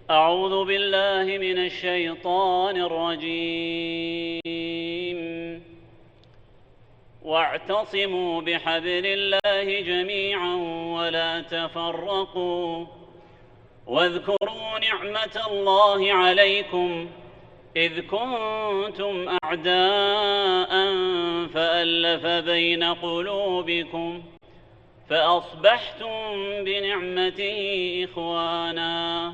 أعوذ بالله من الشيطان الرجيم. واعتصموا بحبل الله جميعا ولا تفرقوا واذكروا نعمة الله عليكم إذ كنتم أعداء فألف بين قلوبكم فأصبحتم بنعمته إخوانا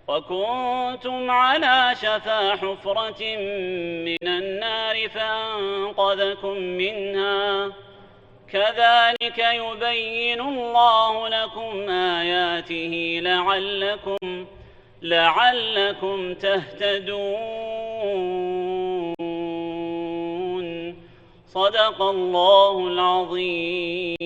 وكنتم على شفا حفرة من النار فأنقذكم منها كذلك يبين الله لكم آياته لعلكم تهتدون. صدق الله العظيم.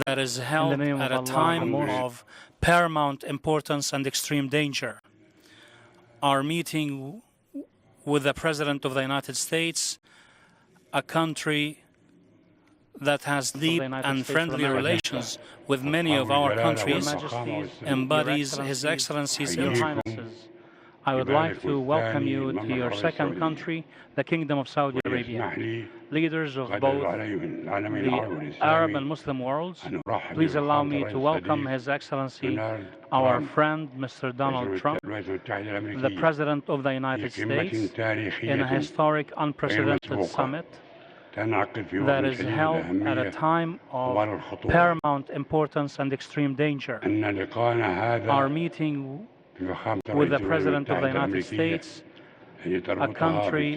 That is held at a time of paramount importance and extreme danger. Our meeting with the President of the United States, a country that has deep and friendly relations with many of our countries, embodies His Excellency's interests. I would like to welcome you to your second country, the Kingdom of Saudi Arabia. Leaders of both the Arab and Muslim worlds, please allow me to welcome His Excellency, our friend, Mr. Donald Trump, the President of the United States, in a historic, unprecedented summit that is held at a time of paramount importance and extreme danger. Our meeting with the President of the United States, a country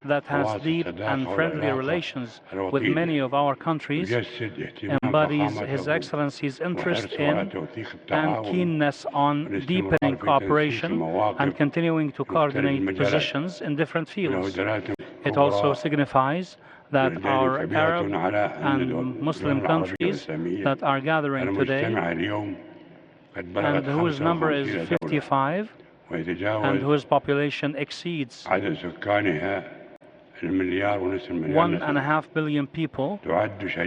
that has deep and friendly relations with many of our countries, embodies His Excellency's interest in and keenness on deepening cooperation and continuing to coordinate positions in different fields. It also signifies that our Arab and Muslim countries that are gathering today, and whose number is 55, and whose population exceeds 1.5 billion people,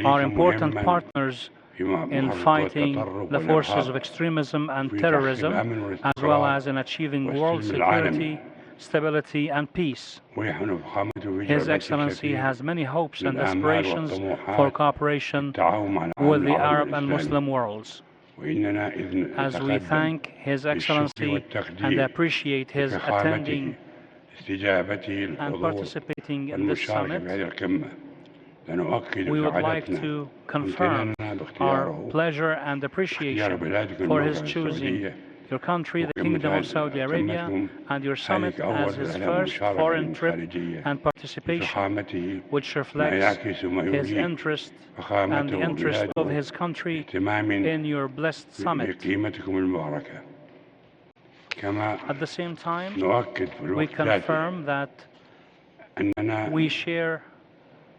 are important partners in fighting the forces of extremism and terrorism, as well as in achieving world security, stability, and peace. His Excellency has many hopes and aspirations for cooperation with the Arab and Muslim worlds. As we thank His Excellency and appreciate his attending and participating in this summit, we would like to confirm our pleasure and appreciation for his choosing your country, the Kingdom of Saudi Arabia, and your summit as his first foreign trip and participation, which reflects his interest and the interest of his country in your blessed summit. At the same time, we confirm that we share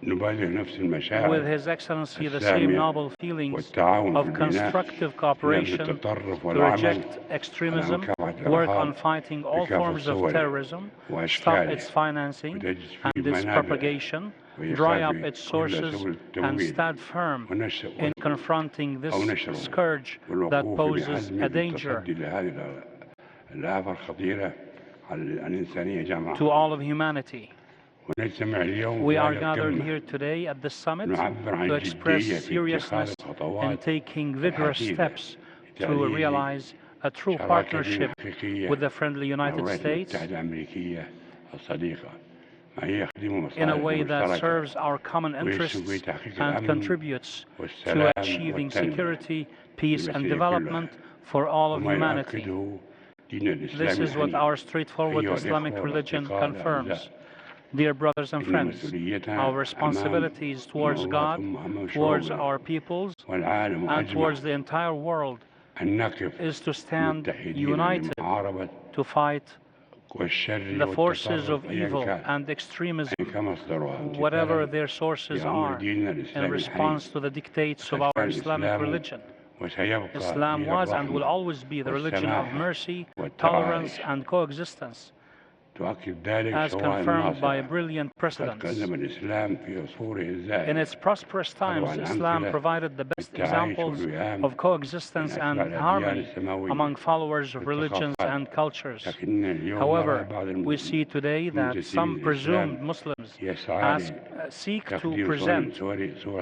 with His Excellency the same noble feelings of constructive cooperation to reject extremism, work on fighting all forms of terrorism, stop its financing and its propagation, dry up its sources, and stand firm in confronting this scourge that poses a danger to all of humanity. We are gathered here today at this summit to express seriousness in taking vigorous steps to realize a true partnership with the friendly United States in a way that serves our common interests and contributes to achieving security, peace, and development for all of humanity. This is what our straightforward Islamic religion confirms. Dear brothers and friends, our responsibilities towards God, towards our peoples, and towards the entire world is to stand united to fight the forces of evil and extremism, whatever their sources are, in response to the dictates of our Islamic religion. Islam was and will always be the religion of mercy, tolerance, and coexistence, as confirmed by brilliant precedents. In its prosperous times, Islam provided the best examples of coexistence and harmony among followers of religions and cultures. However, we see today that some presumed Muslims seek to present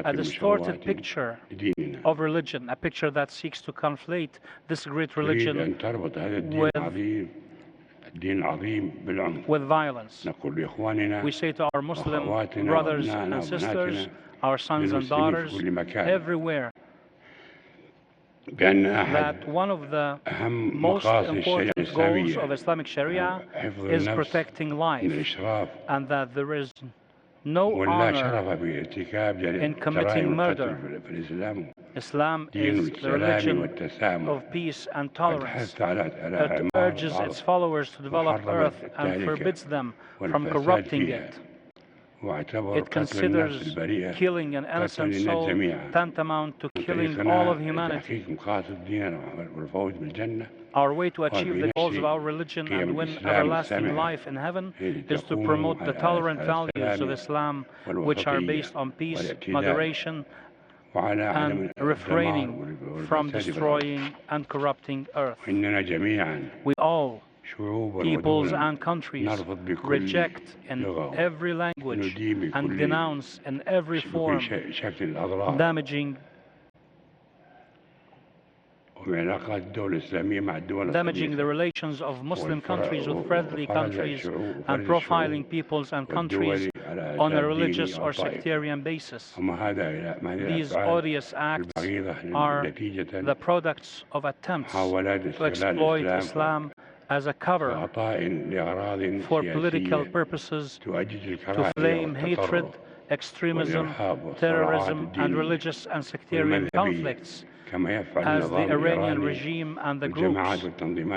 a distorted picture of religion, a picture that seeks to conflate this great religion with violence. We say to our Muslim brothers and sisters, our sons and daughters, everywhere, that one of the most important goals of Islamic Sharia is protecting life, and that there is no honor in committing murder. Islam is the religion of peace and tolerance. It urges its followers to develop earth and forbids them from corrupting it. It considers killing an innocent soul tantamount to killing all of humanity. Our way to achieve the goals of our religion and win everlasting life in heaven is to promote the tolerant values of Islam, which are based on peace, moderation, and refraining from destroying and corrupting earth. We all, peoples and countries, reject in every language and denounce in every form damaging the relations of Muslim countries with friendly countries and profiling peoples and countries on a religious or sectarian basis. These odious acts are the products of attempts to exploit Islam as a cover for political purposes, to flame hatred, extremism, terrorism, and religious and sectarian conflicts, as the Iranian regime and the groups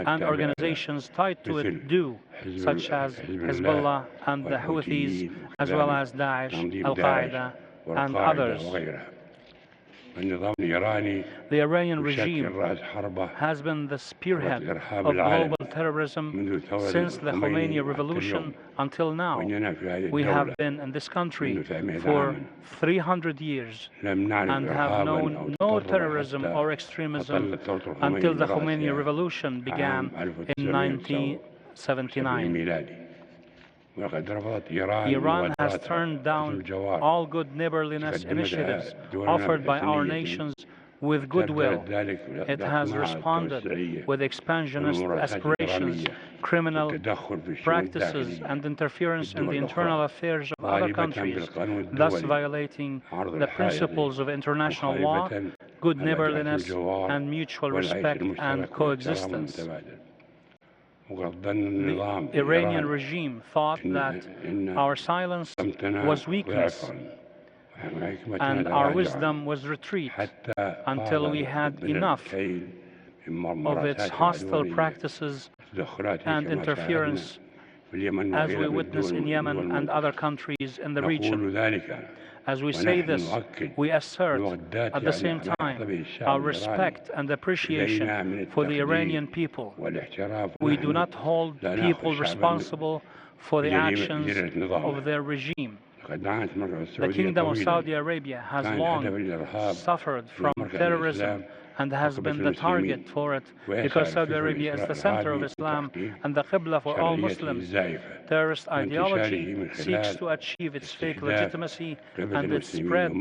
and organizations tied to it do, such as Hezbollah and the Houthis, as well as Daesh, Al-Qaeda, and others. The Iranian regime has been the spearhead of global terrorism since the Khomeini revolution until now. We have been in this country for 300 years and have known no terrorism or extremism until the Khomeini revolution began in 1979. Iran has turned down all good neighborliness initiatives offered by our nations with goodwill. It has responded with expansionist aspirations, criminal practices, and interference in the internal affairs of other countries, thus violating the principles of international law, good neighborliness, and mutual respect and coexistence. The Iranian regime thought that our silence was weakness and our wisdom was retreat until we had enough of its hostile practices and interference, as we witness in Yemen and other countries in the region. As we say this, we assert at the same time our respect and appreciation for the Iranian people. We do not hold people responsible for the actions of their regime. The Kingdom of Saudi Arabia has long suffered from terrorism and has been the target for it because Saudi Arabia is the center of Islam and the Qibla for all Muslims. Terrorist ideology seeks to achieve its fake legitimacy and its spread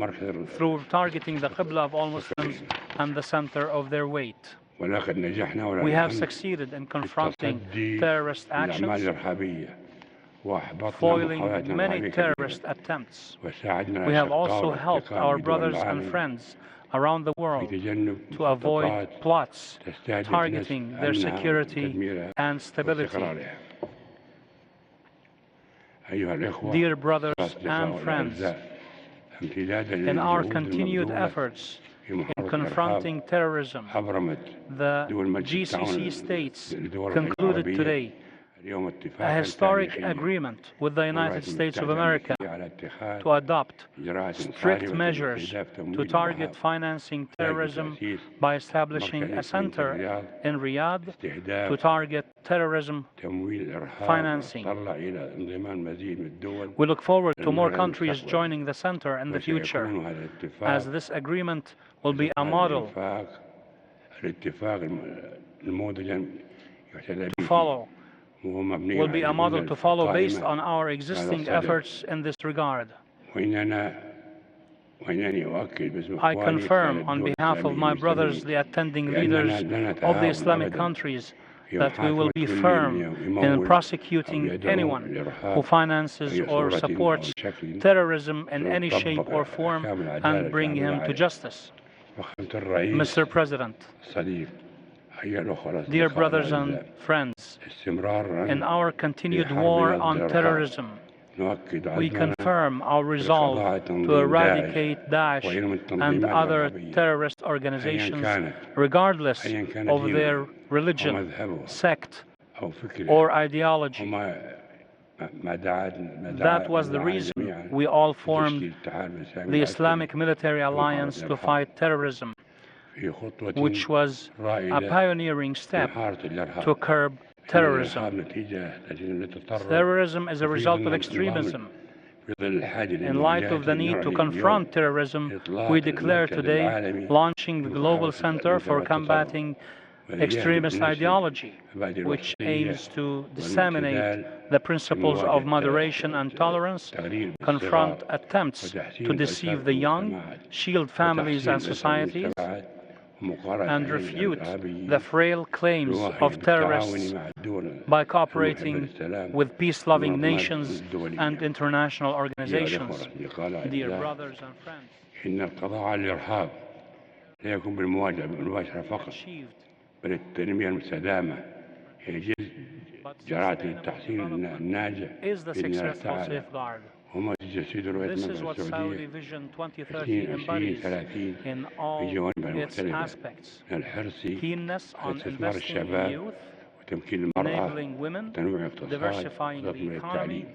through targeting the Qibla of all Muslims and the center of their weight. We have succeeded in confronting terrorist actions, foiling many terrorist attempts. We have also helped our brothers and friends around the world to avoid plots targeting their security and stability. Dear brothers and friends, in our continued efforts in confronting terrorism. The GCC states concluded today a historic agreement with the United States of America to adopt strict measures to target financing terrorism by establishing a center in Riyadh to target terrorism financing. We look forward to more countries joining the center in the future, as this agreement will be a model to follow based on our existing efforts in this regard. I confirm on behalf of my brothers, the attending leaders of the Islamic countries, that we will be firm in prosecuting anyone who finances or supports terrorism in any shape or form and bring him to justice. Mr. President, dear brothers and friends, in our continued war on terrorism, we confirm our resolve to eradicate Daesh and other terrorist organizations, regardless of their religion, sect, or ideology. That was the reason we all formed the Islamic Military Alliance to fight terrorism, which was a pioneering step to curb terrorism. Terrorism is a result of extremism. In light of the need to confront terrorism, we declare today launching the Global Center for Combating Extremist Ideology, which aims to disseminate the principles of moderation and tolerance, confront attempts to deceive the young, shield families and societies, and refute the frail claims of terrorists by cooperating with peace-loving nations and international organizations. Dear brothers and friends, achieved بل التنمية المستدامة هي جزء جرعة التحسين الناجح للناس وما تجسد رؤية المملكة السعودية 2030 في جوانب مختلفة من الحرص على استثمار الشباب وتمكين المرأة وتنويع الاقتصاد وتطوير التعليم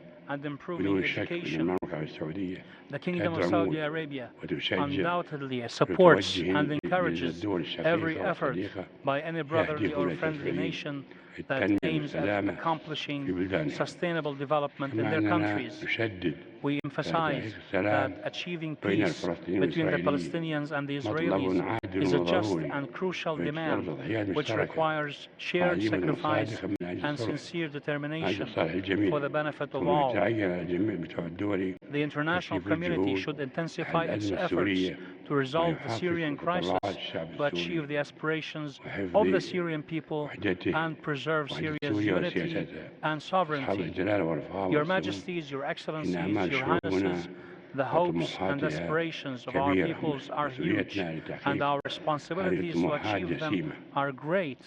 بدون شك أن المملكة السعودية The Kingdom of Saudi Arabia undoubtedly supports and encourages every effort by any brotherly or friendly nation that aims at accomplishing sustainable development in their countries. We emphasize that achieving peace between the Palestinians and the Israelis is a just and crucial demand, which requires shared sacrifice and sincere determination for the benefit of all. The international community should intensify its efforts to resolve the Syrian crisis, to achieve the aspirations of the Syrian people, and preserve Syria's unity and sovereignty. Your Majesties, Your Excellencies, Your Highnesses, the hopes and aspirations of our peoples are huge, and our responsibilities to achieve them are great.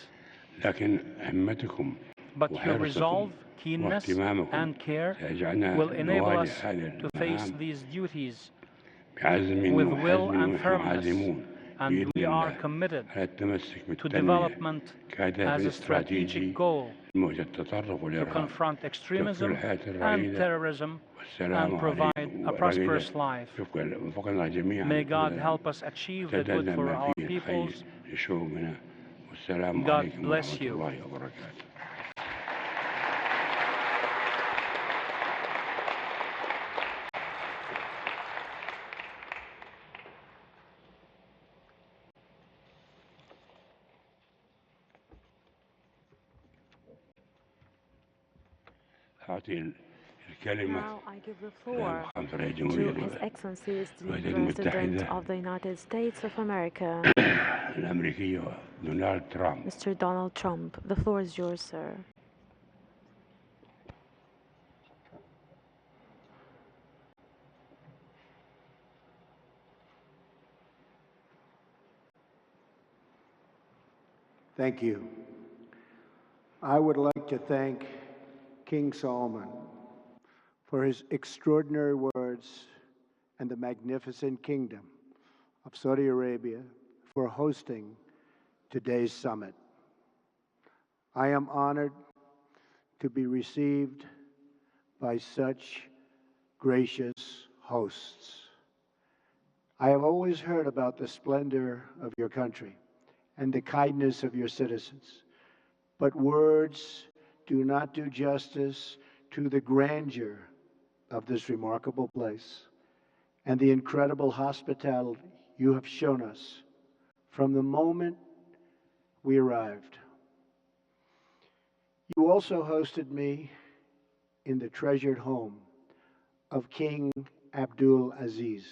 But your resolve, keenness, and care will enable us to face these duties with will and firmness, and we are committed to development as a strategic goal to confront extremism and terrorism and provide a prosperous life. May God help us achieve the good for our peoples. God bless you. Now I give the floor to His Excellency the President of the United States of America, Mr. Donald Trump. The floor is yours, sir. Thank you. I would like to thank King Solomon for his extraordinary words and the magnificent kingdom of Saudi Arabia for hosting today's summit. I am honored to be received by such gracious hosts. I have always heard about the splendor of your country and the kindness of your citizens, but words do not do justice to the grandeur of this remarkable place and the incredible hospitality you have shown us from the moment we arrived. You also hosted me in the treasured home of King Abdul Aziz,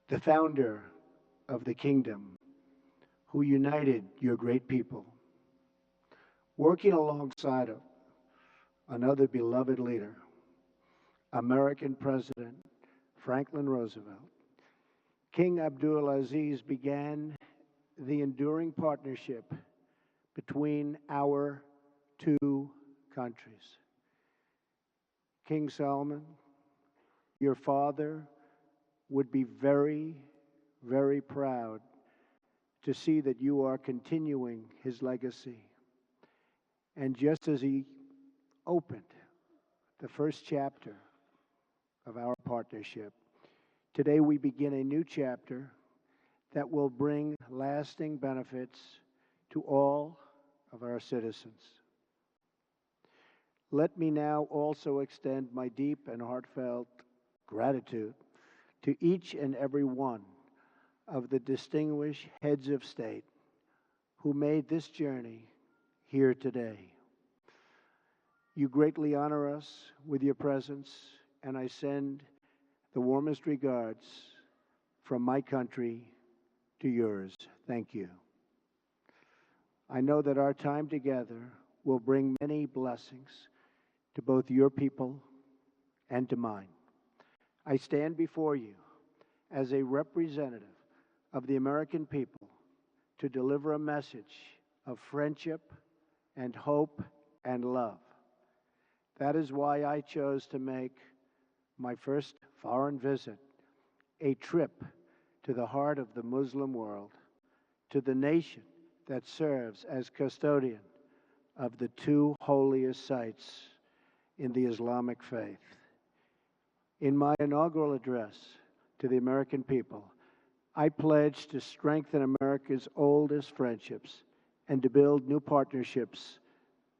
the founder of the kingdom, who united your great people. Working alongside of another beloved leader, American President Franklin Roosevelt, King Abdul Aziz began the enduring partnership between our two countries. King Salman, your father, would be very, very proud to see that you are continuing his legacy. And just as he opened the first chapter of our partnership, today we begin a new chapter that will bring lasting benefits to all of our citizens. Let me now also extend my deep and heartfelt gratitude to each and every one of the distinguished heads of state who made this journey here today. You greatly honor us with your presence, and I send the warmest regards from my country to yours. Thank you. I know that our time together will bring many blessings to both your people and to mine. I stand before you as a representative of the American people to deliver a message of friendship and hope and love. That is why I chose to make my first foreign visit a trip to the heart of the Muslim world, to the nation that serves as custodian of the two holiest sites in the Islamic faith. In my inaugural address to the American people, I pledged to strengthen America's oldest friendships and to build new partnerships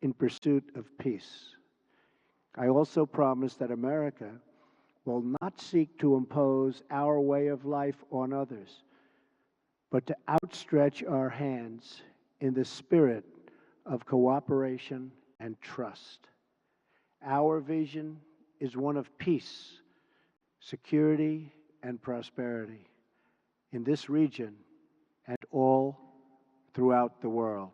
in pursuit of peace. I also promised that America will not seek to impose our way of life on others, but to outstretch our hands in the spirit of cooperation and trust. Our vision is one of peace, security, and prosperity in this region and all throughout the world.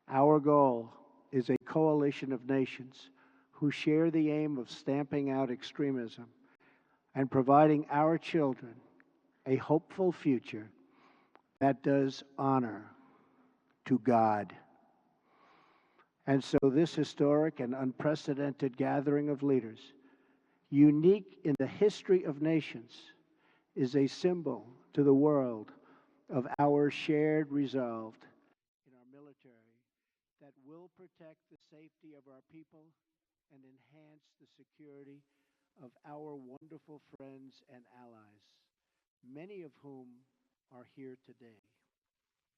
Our goal is a coalition of nations who share the aim of stamping out extremism and providing our children a hopeful future that does honor to God. And so this historic and unprecedented gathering of leaders, unique in the history of nations, is a symbol to the world of our shared resolve in our military that will protect the safety of our people and enhance the security of our wonderful friends and allies, many of whom are here today.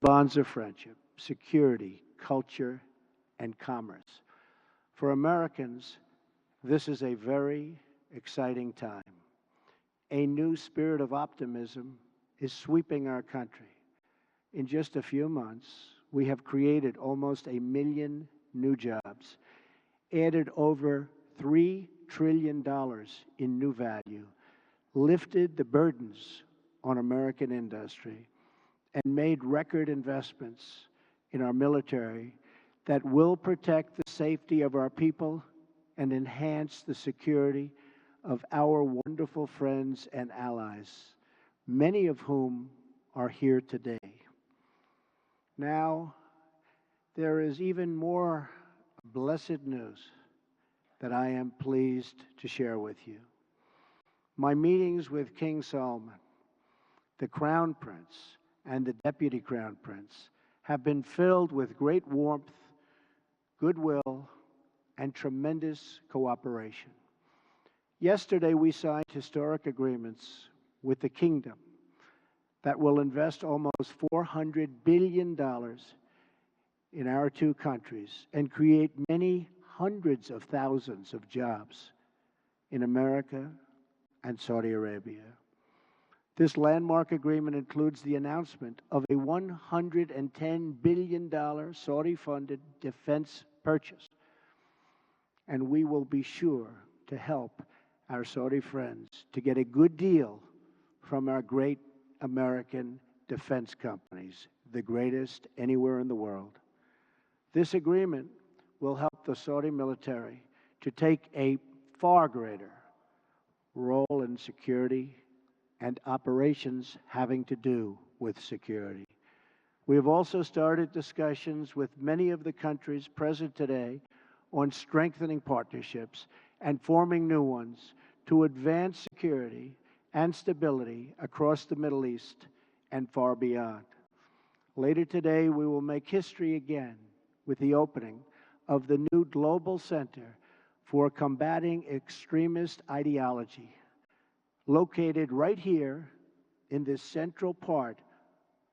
Bonds of friendship, security, culture, and commerce. For Americans, this is a very exciting time. A new spirit of optimism is sweeping our country. In just a few months, we have created almost 1 million new jobs, added over $3 trillion in new value, lifted the burdens on American industry, and made record investments in our military that will protect the safety of our people and enhance the security of our wonderful friends and allies, many of whom are here today. Now, there is even more blessed news that I am pleased to share with you. My meetings with King Salman, the Crown Prince, and the Deputy Crown Prince have been filled with great warmth, goodwill, and tremendous cooperation. Yesterday, we signed historic agreements with the Kingdom that will invest almost $400 billion in our two countries and create many hundreds of thousands of jobs in America and Saudi Arabia. This landmark agreement includes the announcement of a $110 billion Saudi-funded defense purchase, and we will be sure to help our Saudi friends to get a good deal from our great American defense companies, the greatest anywhere in the world. This agreement will help the Saudi military to take a far greater role in security and operations having to do with security. We have also started discussions with many of the countries present today on strengthening partnerships and forming new ones to advance security and stability across the Middle East and far beyond. Later today, we will make history again with the opening of the new Global Center for Combating Extremist Ideology, located right here in this central part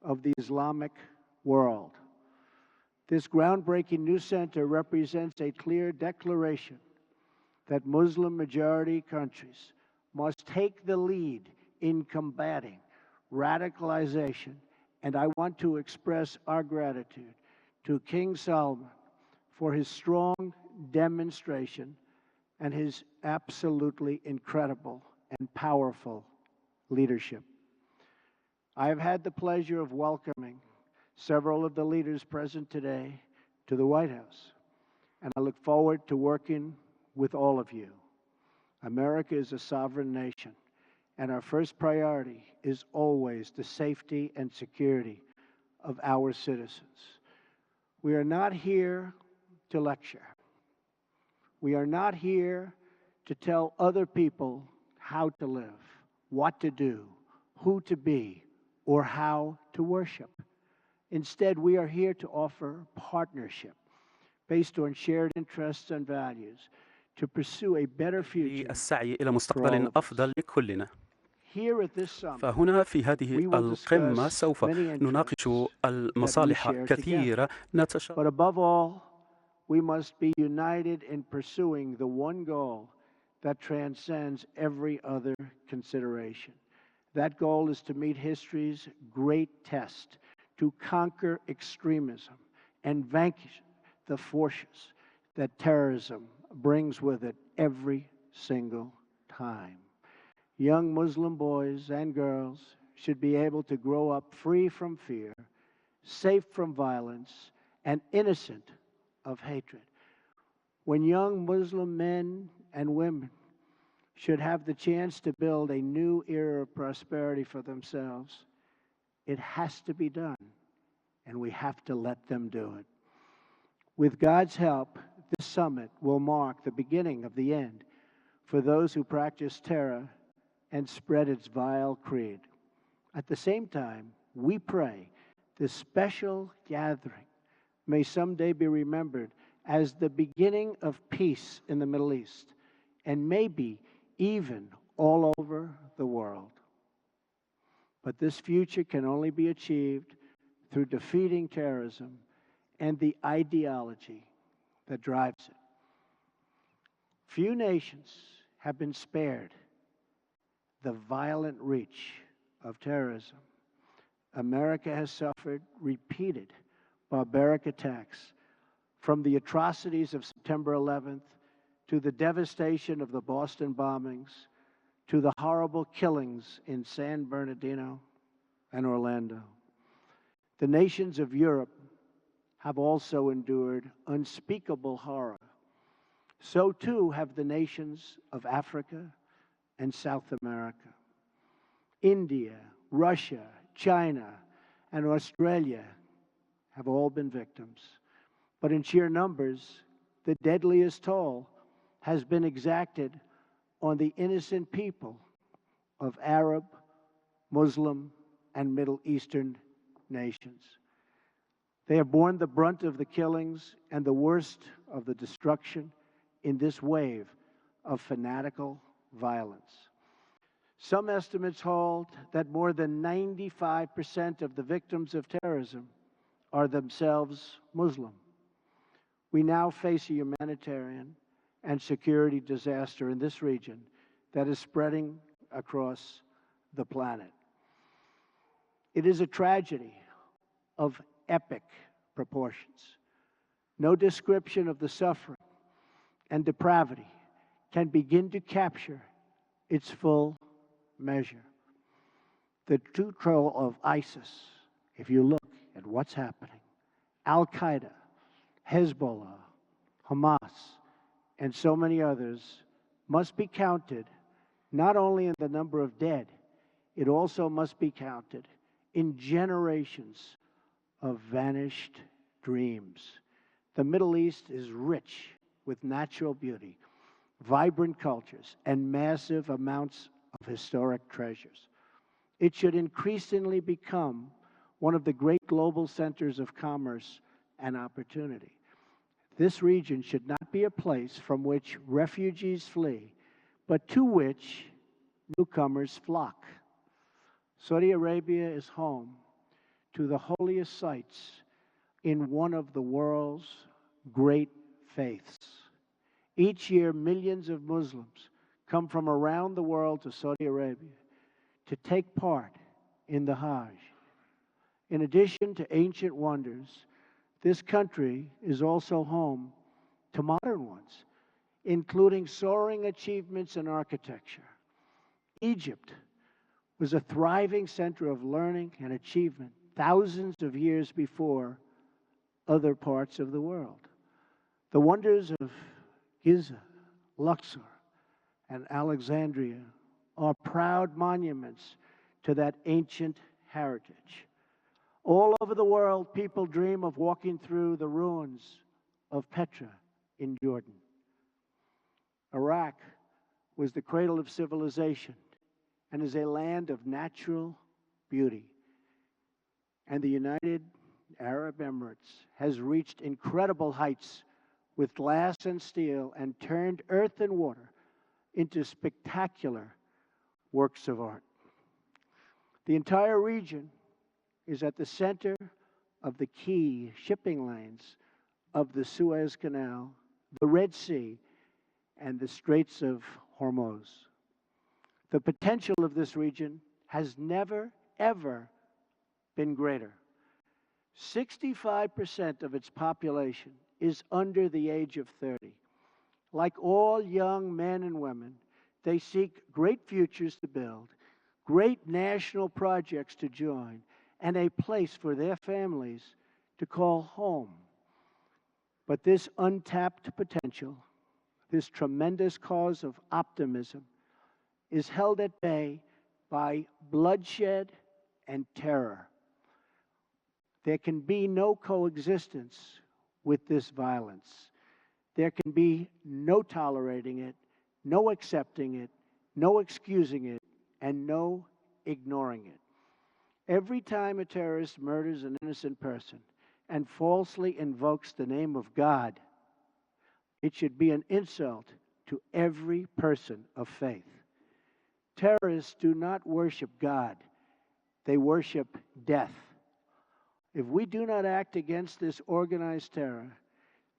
of the Islamic world. This groundbreaking new center represents a clear declaration that Muslim-majority countries must take the lead in combating radicalization, and I want to express our gratitude to King Salman for his strong demonstration and his absolutely incredible and powerful leadership. I have had the pleasure of welcoming several of the leaders present today to the White House, and I look forward to working with all of you. America is a sovereign nation, and our first priority is always the safety and security of our citizens. We are not here to lecture. We are not here to tell other people how to live, what to do, who to be, or how to worship. Instead, we are here to offer partnership based on shared interests and values to pursue a better future. السعي إلى مستقبل أفضل لكلنا. Here at this summit, فهنا في هذه we will القمة discuss سوف many نناقش interests المصالح that we share كثيرة but above all, we must be united in pursuing the one goal that transcends every other consideration. That goal is to meet history's great test, to conquer extremism and vanquish the forces that terrorism brings with it every single time. Young Muslim boys and girls should be able to grow up free from fear, safe from violence, and innocent of hatred. When young Muslim men and women should have the chance to build a new era of prosperity for themselves, it has to be done, and we have to let them do it. With God's help, this summit will mark the beginning of the end for those who practice terror and spread its vile creed. At the same time, we pray this special gathering may someday be remembered as the beginning of peace in the Middle East, and maybe even all over the world. But this future can only be achieved through defeating terrorism and the ideology that drives it. Few nations have been spared the violent reach of terrorism. America has suffered repeated barbaric attacks, from the atrocities of September 11th to the devastation of the Boston bombings to the horrible killings in San Bernardino and Orlando. The nations of Europe have also endured unspeakable horror. So too have the nations of Africa and South America. India, Russia, China, and Australia have all been victims. But in sheer numbers, the deadliest toll has been exacted on the innocent people of Arab, Muslim, and Middle Eastern nations. They have borne the brunt of the killings and the worst of the destruction in this wave of fanatical violence. Some estimates hold that more than 95% of the victims of terrorism are themselves Muslim. We now face a humanitarian and security disaster in this region that is spreading across the planet. It is a tragedy of epic proportions. No description of the suffering and depravity can begin to capture its full measure. The true control of ISIS, if you look at what's happening, Al-Qaeda, Hezbollah, Hamas, and so many others, must be counted not only in the number of dead, it also must be counted in generations of vanished dreams. The Middle East is rich with natural beauty, vibrant cultures, and massive amounts of historic treasures. It should increasingly become one of the great global centers of commerce and opportunity. This region should not be a place from which refugees flee, but to which newcomers flock. Saudi Arabia is home to the holiest sites in one of the world's great faiths. Each year, millions of Muslims come from around the world to Saudi Arabia to take part in the Hajj. In addition to ancient wonders, this country is also home to modern ones, including soaring achievements in architecture. Egypt was a thriving center of learning and achievement thousands of years before other parts of the world. The wonders of Giza, Luxor, and Alexandria are proud monuments to that ancient heritage. All over the world, people dream of walking through the ruins of Petra in Jordan. Iraq was the cradle of civilization and is a land of natural beauty. And the United Arab Emirates has reached incredible heights with glass and steel and turned earth and water into spectacular works of art. The entire region is at the center of the key shipping lanes of the Suez Canal, the Red Sea, and the Straits of Hormuz. The potential of this region has never, ever been greater. 65% of its population is under the age of 30. Like all young men and women, they seek great futures to build, great national projects to join, and a place for their families to call home. But this untapped potential, this tremendous cause of optimism, is held at bay by bloodshed and terror. There can be no coexistence with this violence. There can be no tolerating it, no accepting it, no excusing it, and no ignoring it. Every time a terrorist murders an innocent person and falsely invokes the name of God, it should be an insult to every person of faith. Terrorists do not worship God, they worship death. If we do not act against this organized terror,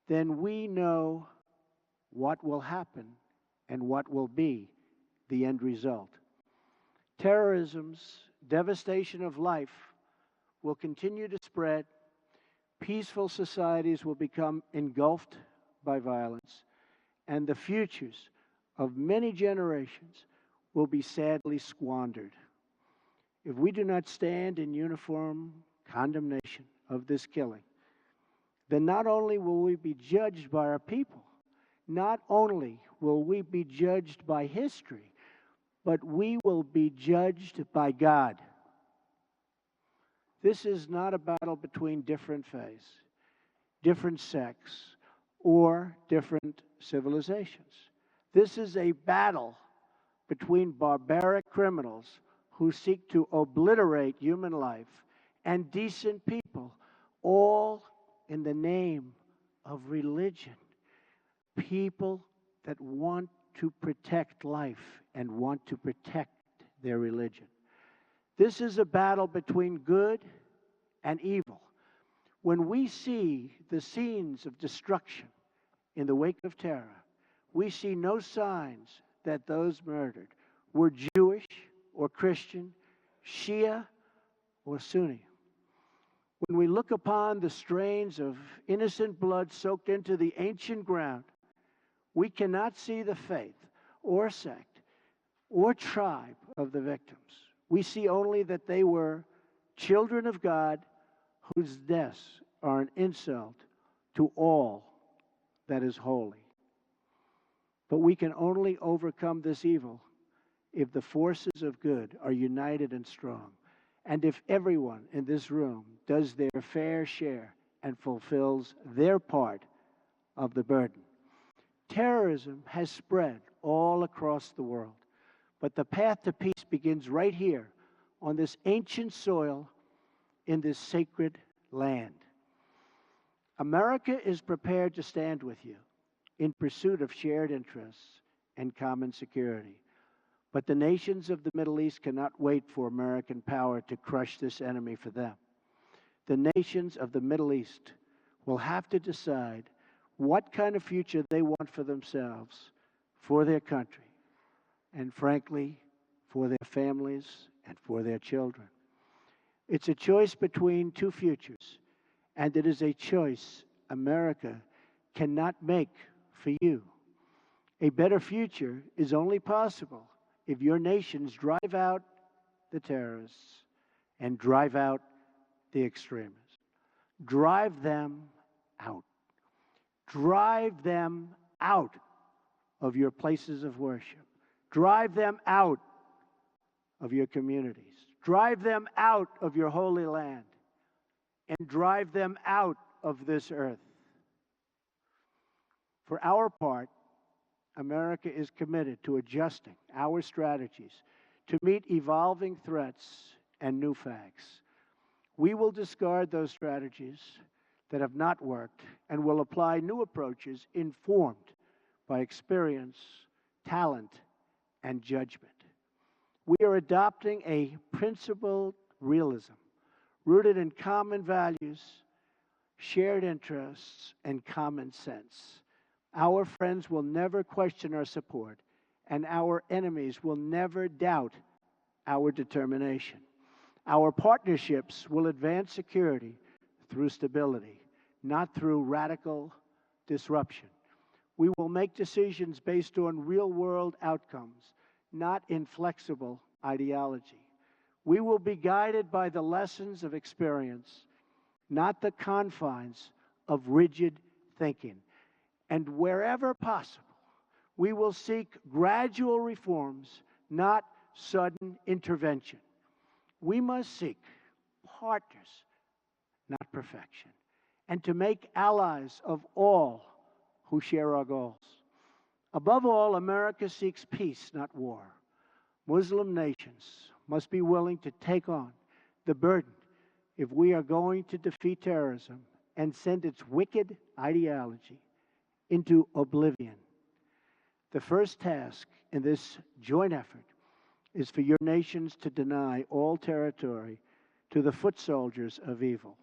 then we know what will happen and what will be the end result. Terrorism's devastation of life will continue to spread. Peaceful societies will become engulfed by violence, and the futures of many generations will be sadly squandered. If we do not stand in uniform condemnation of this killing, then not only will we be judged by our people, not only will we be judged by history, but we will be judged by God. This is not a battle between different faiths, different sects, or different civilizations. This is a battle between barbaric criminals who seek to obliterate human life and decent people, all in the name of religion. People that want to protect life and want to protect their religion. This is a battle between good and evil. When we see the scenes of destruction in the wake of terror, we see no signs that those murdered were Jewish or Christian, Shia or Sunni. When we look upon the strains of innocent blood soaked into the ancient ground, we cannot see the faith or sect or tribe of the victims. We see only that they were children of God whose deaths are an insult to all that is holy. But we can only overcome this evil if the forces of good are united and strong, and if everyone in this room does their fair share and fulfills their part of the burden. Terrorism has spread all across the world, but the path to peace begins right here on this ancient soil in this sacred land. America is prepared to stand with you in pursuit of shared interests and common security. But the nations of the Middle East cannot wait for American power to crush this enemy for them. The nations of the Middle East will have to decide what kind of future they want for themselves, for their country, and frankly, for their families and for their children. It's a choice between two futures, and it is a choice America cannot make for you. A better future is only possible if your nations drive out the terrorists and drive out the extremists. Drive them out. Drive them out of your places of worship. Drive them out of your communities. Drive them out of your holy land. And drive them out of this earth. For our part, America is committed to adjusting our strategies to meet evolving threats and new facts. We will discard those strategies that have not worked and will apply new approaches informed by experience, talent, and judgment. We are adopting a principled realism rooted in common values, shared interests, and common sense. Our friends will never question our support, and our enemies will never doubt our determination. Our partnerships will advance security through stability, not through radical disruption. We will make decisions based on real-world outcomes, not inflexible ideology. We will be guided by the lessons of experience, not the confines of rigid thinking. And wherever possible, we will seek gradual reforms, not sudden intervention. We must seek partners, not perfection, and to make allies of all who share our goals. Above all, America seeks peace, not war. Muslim nations must be willing to take on the burden if we are going to defeat terrorism and send its wicked ideology into oblivion. The first task in this joint effort is for your nations to deny all territory to the foot soldiers of evil.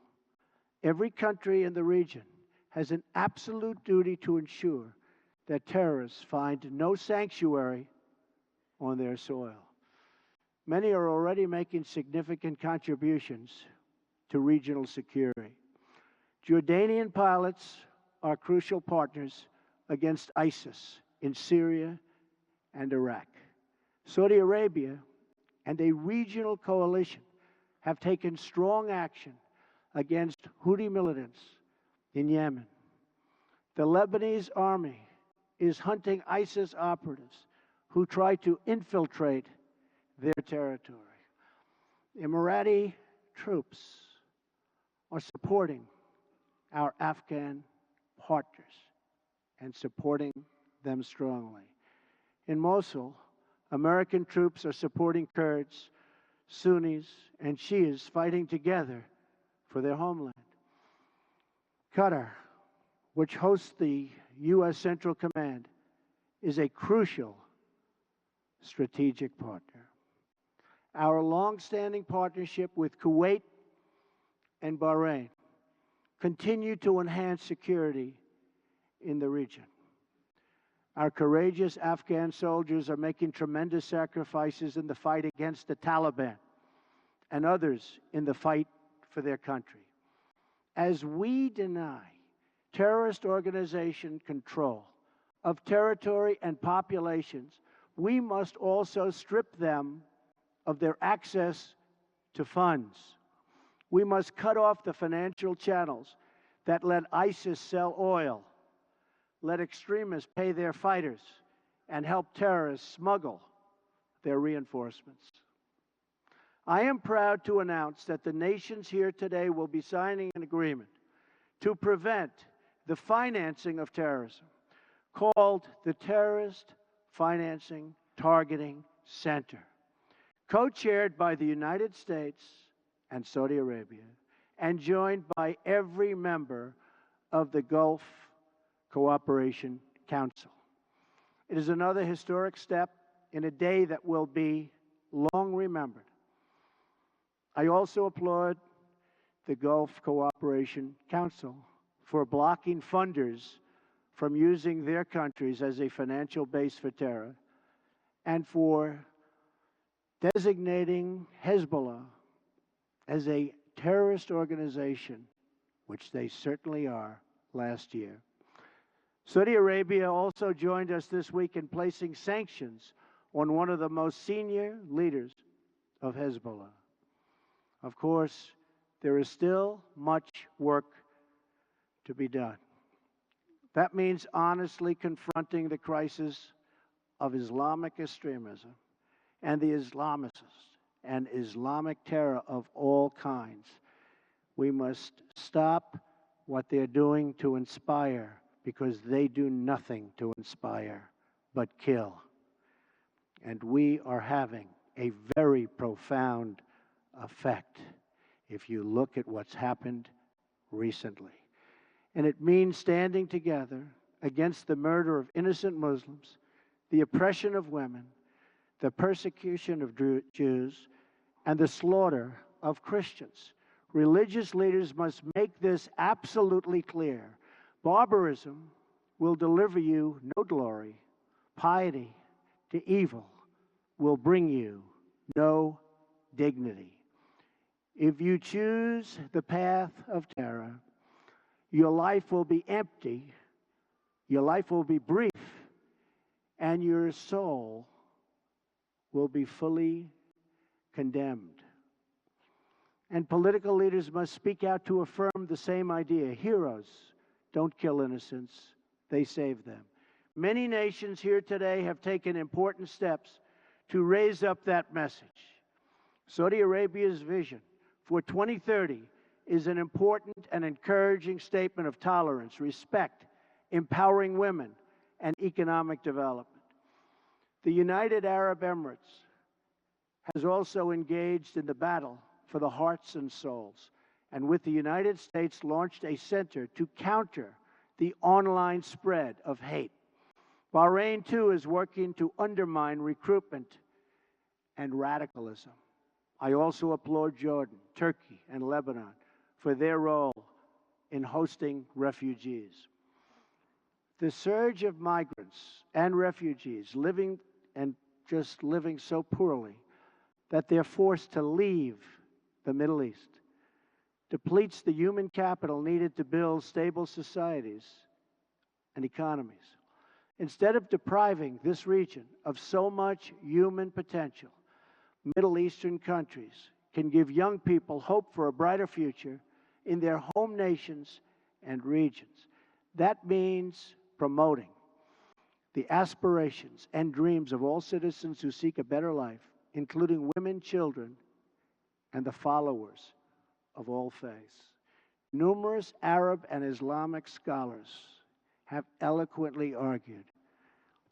Every country in the region has an absolute duty to ensure that terrorists find no sanctuary on their soil. Many are already making significant contributions to regional security. Jordanian pilots are crucial partners against ISIS in Syria and Iraq. Saudi Arabia and a regional coalition have taken strong action against Houthi militants in Yemen. The Lebanese army is hunting ISIS operatives who try to infiltrate their territory. Emirati troops are supporting our Afghan partners and supporting them strongly. In Mosul, American troops are supporting Kurds Sunnis, and Shias fighting together for their homeland. Qatar, which hosts the U.S. Central Command, is a crucial strategic partner. Our long-standing partnership with Kuwait and Bahrain continue to enhance security in the region. Our courageous Afghan soldiers are making tremendous sacrifices in the fight against the Taliban and others in the fight for their country. As we deny terrorist organization control of territory and populations, we must also strip them of their access to funds. We must cut off the financial channels that let ISIS sell oil, let extremists pay their fighters, and help terrorists smuggle their reinforcements. I am proud to announce that the nations here today will be signing an agreement to prevent the financing of terrorism, called the Terrorist Financing Targeting Center, co-chaired by the United States and Saudi Arabia, and joined by every member of the Gulf Cooperation Council. It is another historic step in a day that will be long remembered. I also applaud the Gulf Cooperation Council for blocking funders from using their countries as a financial base for terror, and for designating Hezbollah as a terrorist organization, which they certainly are, last year. Saudi Arabia also joined us this week in placing sanctions on one of the most senior leaders of Hezbollah. Of course, there is still much work to be done. That means honestly confronting the crisis of Islamic extremism and the Islamists and Islamic terror of all kinds. We must stop what they're doing to inspire, because they do nothing to inspire but kill. And we are having a very profound effect if you look at what's happened recently. And it means standing together against the murder of innocent Muslims, the oppression of women, the persecution of Jews, and the slaughter of Christians. Religious leaders must make this absolutely clear. Barbarism will deliver you no glory. Piety to evil will bring you no dignity. If you choose the path of terror, your life will be empty, your life will be brief, and your soul will be fully condemned. And political leaders must speak out to affirm the same idea. Heroes don't kill innocents, they save them. Many nations here today have taken important steps to raise up that message. Saudi Arabia's vision for 2030 is an important and encouraging statement of tolerance, respect, empowering women, and economic development. The United Arab Emirates has also engaged in the battle for the hearts and souls, and with the United States launched a center to counter the online spread of hate. Bahrain, too, is working to undermine recruitment and radicalism. I also applaud Jordan, Turkey, and Lebanon for their role in hosting refugees. The surge of migrants and refugees living so poorly that they're forced to leave the Middle East depletes the human capital needed to build stable societies and economies. Instead of depriving this region of so much human potential, Middle Eastern countries can give young people hope for a brighter future in their home nations and regions. That means promoting the aspirations and dreams of all citizens who seek a better life, including women, children, and the followers of all faiths. Numerous Arab and Islamic scholars have eloquently argued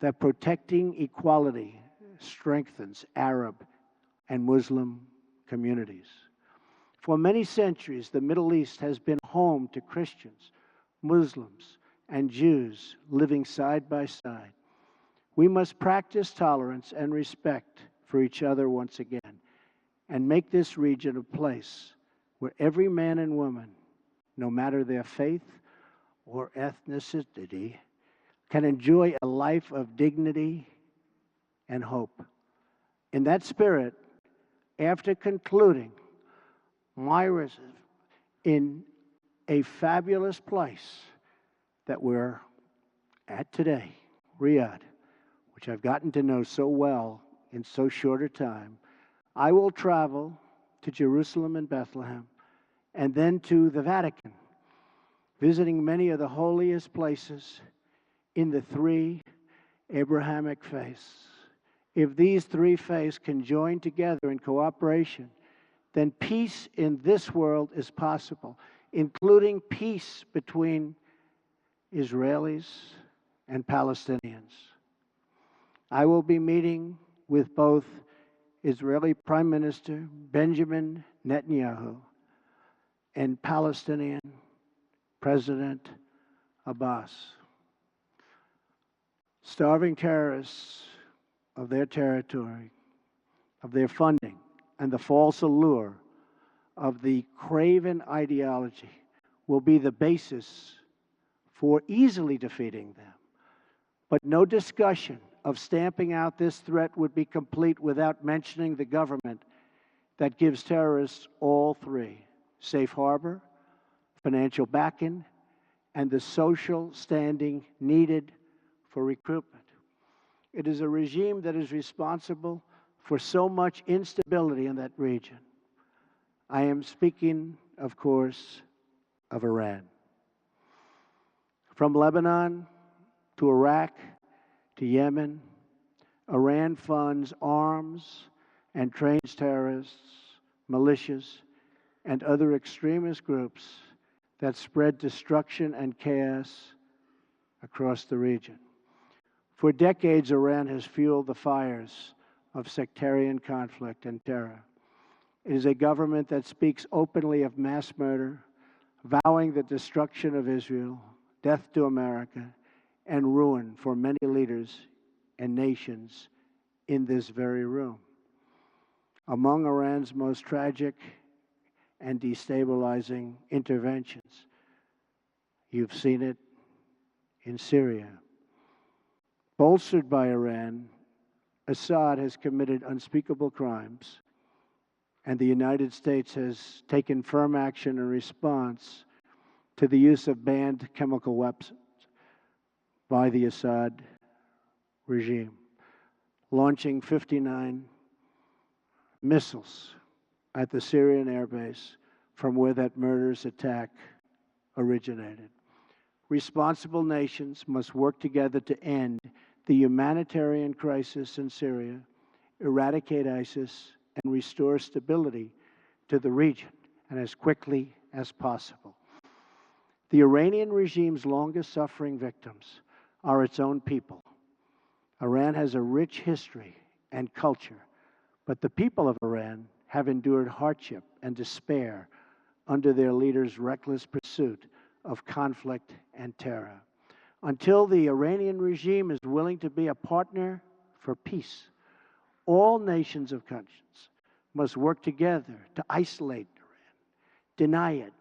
that protecting equality strengthens Arab and Muslim communities. For many centuries, the Middle East has been home to Christians, Muslims, and Jews living side by side. We must practice tolerance and respect for each other once again and make this region a place where every man and woman, no matter their faith or ethnicity, can enjoy a life of dignity and hope. In that spirit, after concluding my visit in a fabulous place that we're at today, Riyadh, which I've gotten to know so well in so short a time, I will travel to Jerusalem and Bethlehem and then to the Vatican, visiting many of the holiest places in the three Abrahamic faiths. If these three faiths can join together in cooperation, then peace in this world is possible, including peace between Israelis and Palestinians. I will be meeting with both Israeli Prime Minister Benjamin Netanyahu and Palestinian President Abbas. Starving terrorists of their territory, of their funding, and the false allure of the craven ideology will be the basis for easily defeating them. But no discussion of stamping out this threat would be complete without mentioning the government that gives terrorists all three: safe harbor, financial backing, and the social standing needed for recruitment. It is a regime that is responsible for so much instability in that region. I am speaking, of course, of Iran. From Lebanon to Iraq to Yemen, Iran funds arms and trains terrorists, militias, and other extremist groups that spread destruction and chaos across the region. For decades, Iran has fueled the fires of sectarian conflict and terror. It is a government that speaks openly of mass murder, vowing the destruction of Israel, death to America, and ruin for many leaders and nations in this very room. Among Iran's most tragic and destabilizing interventions, you've seen it in Syria. Bolstered by Iran, Assad has committed unspeakable crimes, and the United States has taken firm action in response to the use of banned chemical weapons by the Assad regime, launching 59 missiles at the Syrian airbase from where that murderous attack originated. Responsible nations must work together to end the humanitarian crisis in Syria, eradicate ISIS, and restore stability to the region, and as quickly as possible. The Iranian regime's longest suffering victims are its own people. Iran has a rich history and culture, but the people of Iran have endured hardship and despair under their leaders' reckless pursuit of conflict and terror. Until the Iranian regime is willing to be a partner for peace, all nations of conscience must work together to isolate Iran, deny it.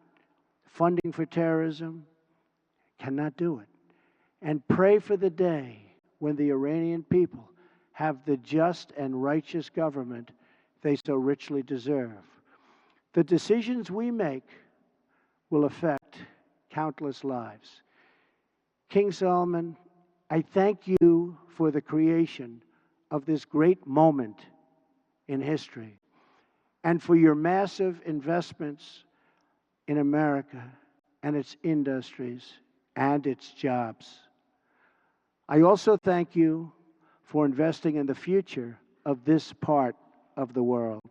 Funding for terrorism cannot do it. And pray for the day when the Iranian people have the just and righteous government they so richly deserve. The decisions we make will affect countless lives. King Solomon, I thank you for the creation of this great moment in history and for your massive investments in America and its industries and its jobs. I also thank you for investing in the future of this part of the world.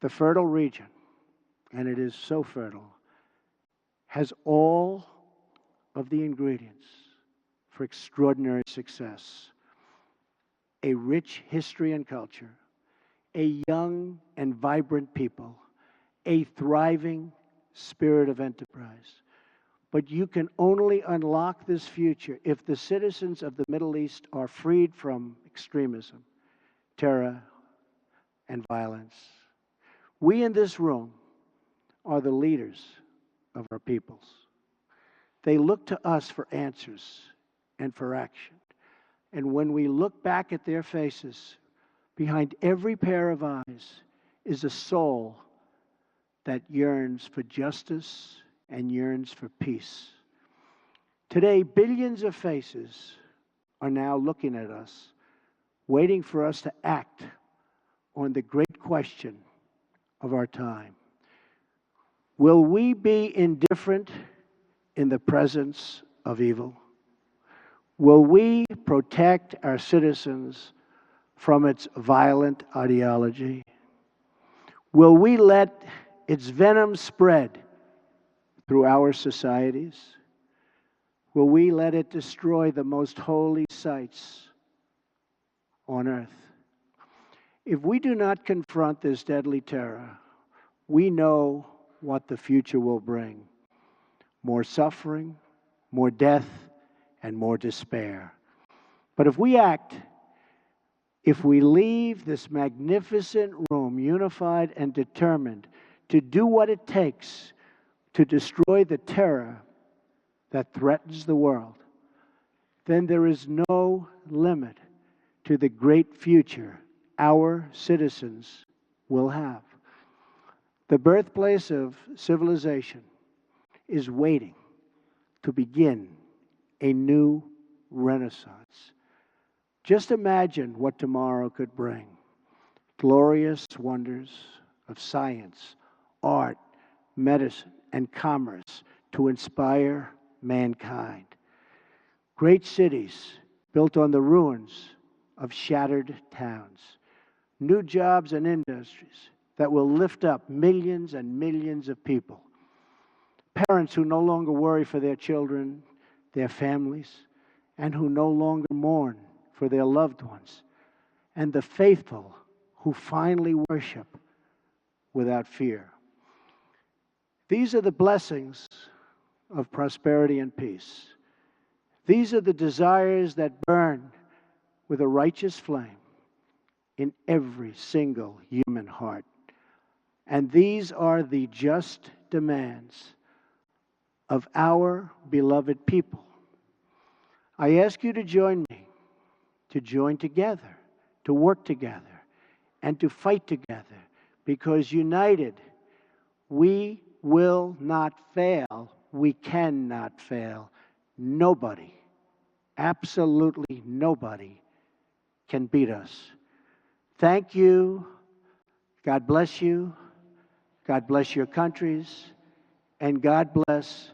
The fertile region, and it is so fertile, has all of the ingredients for extraordinary success. A rich history and culture, a young and vibrant people, a thriving spirit of enterprise. But you can only unlock this future if the citizens of the Middle East are freed from extremism, terror, and violence. We in this room are the leaders of our peoples. They look to us for answers and for action. And when we look back at their faces, behind every pair of eyes is a soul that yearns for justice and yearns for peace. Today, billions of faces are now looking at us, waiting for us to act on the great question of our time. Will we be indifferent in the presence of evil? Will we protect our citizens from its violent ideology? Will we let its venom spread through our societies? Will we let it destroy the most holy sites on earth? If we do not confront this deadly terror, we know what the future will bring: more suffering, more death, and more despair. But if we act, if we leave this magnificent room unified and determined to do what it takes to destroy the terror that threatens the world, then there is no limit to the great future our citizens will have. The birthplace of civilization is waiting to begin a new renaissance. Just imagine what tomorrow could bring. Glorious wonders of science, art, medicine, and commerce to inspire mankind. Great cities built on the ruins of shattered towns. New jobs and industries that will lift up millions and millions of people. Parents who no longer worry for their children, their families, and who no longer mourn for their loved ones. And the faithful who finally worship without fear. These are the blessings of prosperity and peace. These are the desires that burn with a righteous flame in every single human heart. And these are the just demands of our beloved people. I ask you to join me, to join together, to work together, and to fight together, because united, we will not fail. We cannot fail. Nobody, absolutely nobody, can beat us. Thank you. God bless you. God bless your countries. And God bless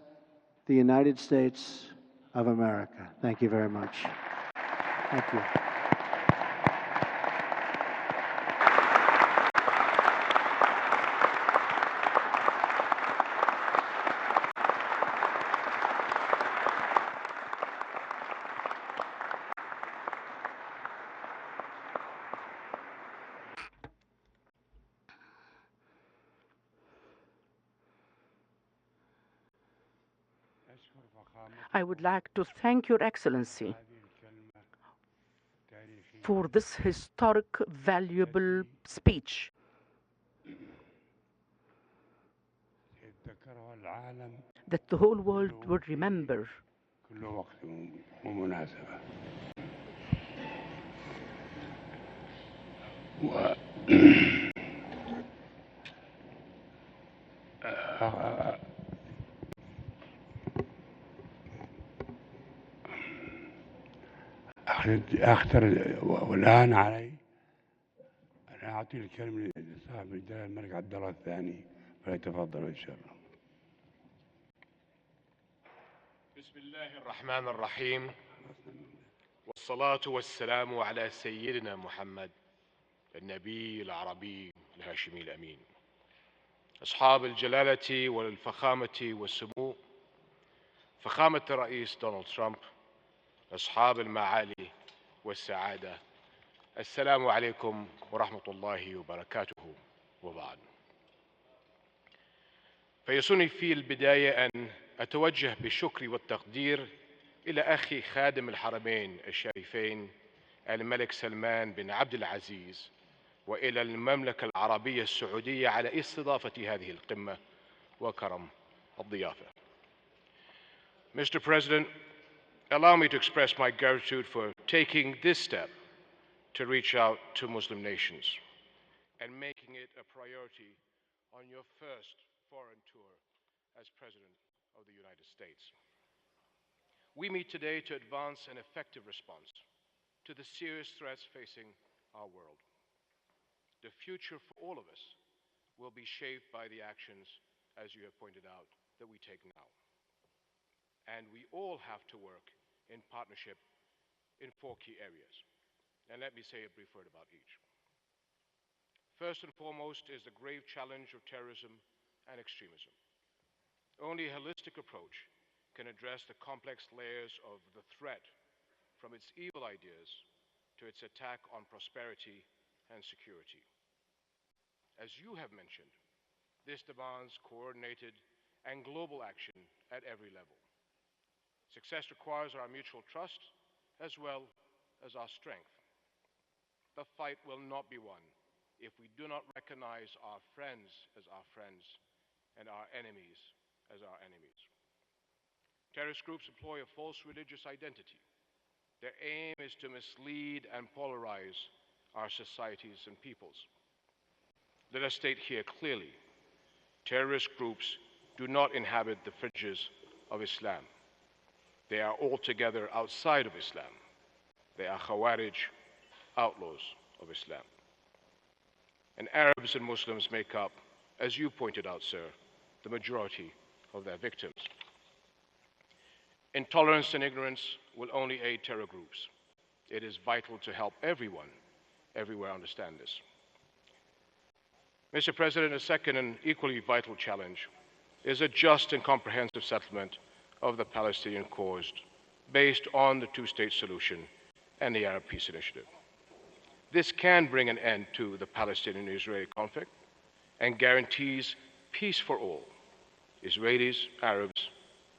the United States of America. Thank you very much. Thank you. I would like to thank Your Excellency for this historic, valuable speech. That the whole world would remember. أختر والآن علي أن أعطي الكلمة لصاحب الجلالة الملك عبد الله الثاني فليتفضل إن شاء الله. بسم الله الرحمن الرحيم، والصلاة والسلام على سيدنا محمد النبي العربي الهاشمي الأمين. أصحاب الجلالة والفخامة والسمو، فخامة الرئيس دونالد ترامب، أصحاب المعالي والسعادة، السلام عليكم ورحمة الله وبركاته وبعد. فيسرني في البداية أن أتوجه بالشكر والتقدير إلى أخي خادم الحرمين الشريفين الملك سلمان بن عبد العزيز وإلى المملكة العربية السعودية على استضافة هذه القمة وكرم الضيافة. Mr. President, allow me to express my gratitude for taking this step to reach out to Muslim nations and making it a priority on your first foreign tour as President of the United States. We meet today to advance an effective response to the serious threats facing our world. The future for all of us will be shaped by the actions, as you have pointed out, that we take now. And we all have to work in partnership in 4 key areas. And let me say a brief word about each. First and foremost is the grave challenge of terrorism and extremism. Only a holistic approach can address the complex layers of the threat, from its evil ideas to its attack on prosperity and security. As you have mentioned, this demands coordinated and global action at every level. Success requires our mutual trust as well as our strength. The fight will not be won if we do not recognize our friends as our friends and our enemies as our enemies. Terrorist groups employ a false religious identity. Their aim is to mislead and polarize our societies and peoples. Let us state here clearly, terrorist groups do not inhabit the fringes of Islam. They are altogether outside of Islam. They are Khawarij, outlaws of Islam. And Arabs and Muslims make up, as you pointed out, sir, the majority of their victims. Intolerance and ignorance will only aid terror groups. It is vital to help everyone, everywhere understand this. Mr. President, a second and equally vital challenge is a just and comprehensive settlement of the Palestinian cause based on the 2-state solution and the Arab Peace Initiative. This can bring an end to the Palestinian-Israeli conflict and guarantees peace for all, Israelis, Arabs,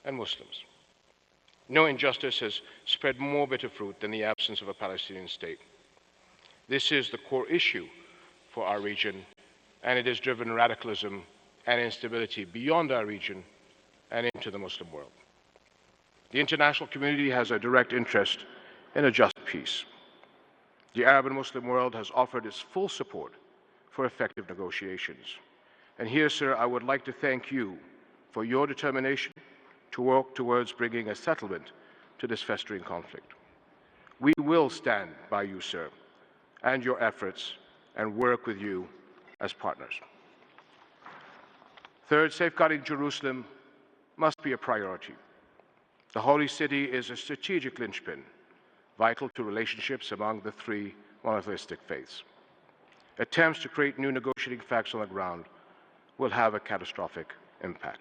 and Muslims. No injustice has spread more bitter fruit than the absence of a Palestinian state. This is the core issue for our region, and it has driven radicalism and instability beyond our region and into the Muslim world. The international community has a direct interest in a just peace. The Arab and Muslim world has offered its full support for effective negotiations. And here, sir, I would like to thank you for your determination to work towards bringing a settlement to this festering conflict. We will stand by you, sir, and your efforts and work with you as partners. Third, safeguarding Jerusalem must be a priority. The Holy City is a strategic linchpin, vital to relationships among the 3 monotheistic faiths. Attempts to create new negotiating facts on the ground will have a catastrophic impact.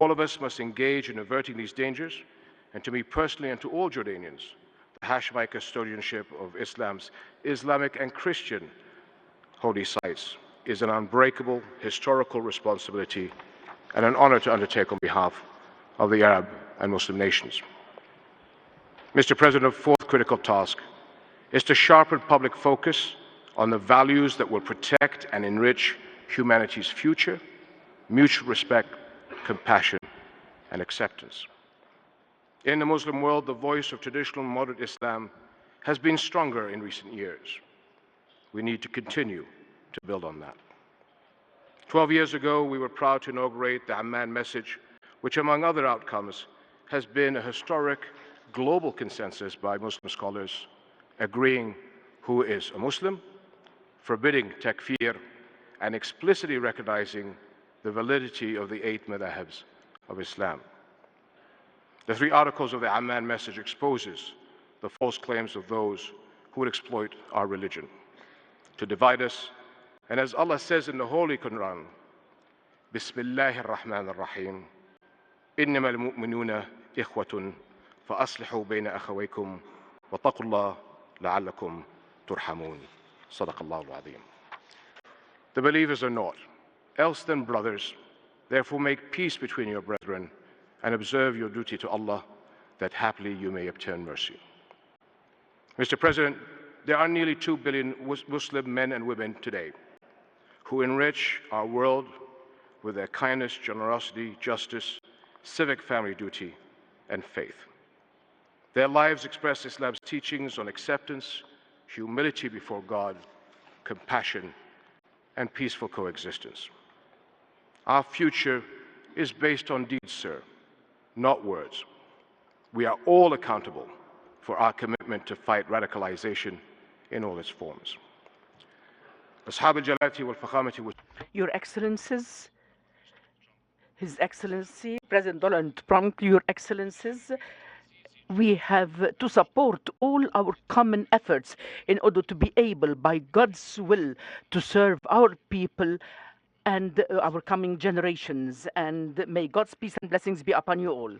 All of us must engage in averting these dangers, and to me personally and to all Jordanians, the Hashemite custodianship of Islam's Islamic and Christian holy sites is an unbreakable historical responsibility and an honor to undertake on behalf of the Arab and Muslim nations. Mr. President, a fourth critical task is to sharpen public focus on the values that will protect and enrich humanity's future, mutual respect, compassion, and acceptance. In the Muslim world, the voice of traditional moderate Islam has been stronger in recent years. We need to continue to build on that. 12 years ago, we were proud to inaugurate the Amman message, which, among other outcomes, has been a historic global consensus by Muslim scholars agreeing who is a Muslim, forbidding takfir, and explicitly recognizing the validity of the 8 madhhabs of Islam. The 3 articles of the Amman message exposes the false claims of those who would exploit our religion to divide us. And as Allah says in the Holy Quran, Bismillahir Rahmanir Rahim, إنما المؤمنون إخوة فأصلحوا بين أخويكم واتقوا الله لعلكم ترحمون. صدق الله العظيم. The believers are not. Else then, brothers, therefore make peace between your brethren and observe your duty to Allah, that happily you may obtain mercy. Mr. President, there are nearly 2 billion Muslim men and women today who enrich our world with their kindness, generosity, justice, civic family duty, and faith. Their lives express Islam's teachings on acceptance, humility before God, compassion, and peaceful coexistence. Our future is based on deeds, sir, not words. We are all accountable for our commitment to fight radicalization in all its forms. Your Excellencies, His Excellency, President Donald Trump, Your Excellencies, we have to support all our common efforts in order to be able, by God's will, to serve our people and our coming generations. And may God's peace and blessings be upon you all.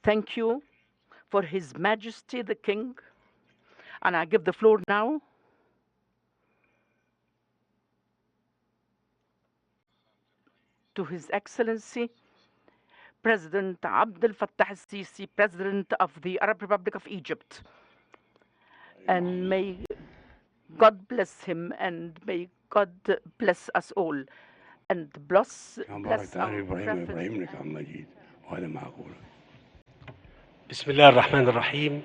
Thank you for His Majesty the King. And I give the floor now to His Excellency President Abdel Fattah al-Sisi, President of the Arab Republic of Egypt. And may God bless him, and may God bless us all, and bless our prophet. بسم الله الرحمن الرحيم.